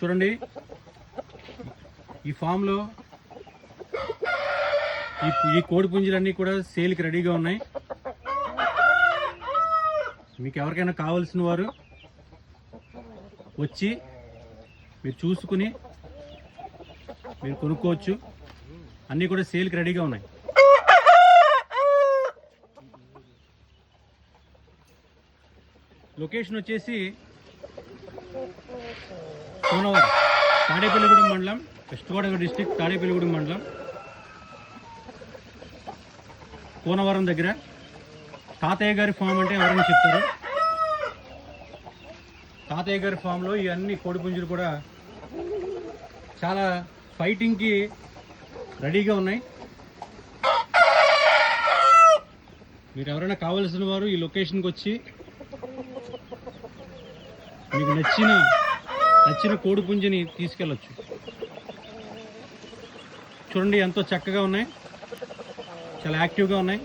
చూడండి, ఈ ఫామ్లో ఈ కోడి పుంజులన్నీ కూడా సేల్కి రెడీగా ఉన్నాయి. మీకు ఎవరికైనా కావాల్సిన వారు వచ్చి మీరు చూసుకుని మీరు కొనుక్కోవచ్చు. అన్నీ కూడా సేల్కి రెడీగా ఉన్నాయి. లొకేషన్ వచ్చేసి కోనవరం, తాడేపల్లిగూడెం మండలం, వెస్ట్ గోదావరి డిస్టిక్, తాడేపల్లిగూడెం మండలం, కోనవరం దగ్గర. తాతయ్య గారి ఫామ్ అంటే ఎవరైనా చెప్తారు. తాతయ్య గారి ఫామ్లో ఈ అన్ని కోడిపుంజులు కూడా చాలా ఫైటింగ్కి రెడీగా ఉన్నాయి. మీరు ఎవరైనా కావాల్సిన వారు ఈ లొకేషన్కి వచ్చి మీకు నచ్చిన కోడిపుంజుని తీసుకెళ్ళచ్చు. చూడండి ఎంతో చక్కగా ఉన్నాయి, చాలా యాక్టివ్గా ఉన్నాయి.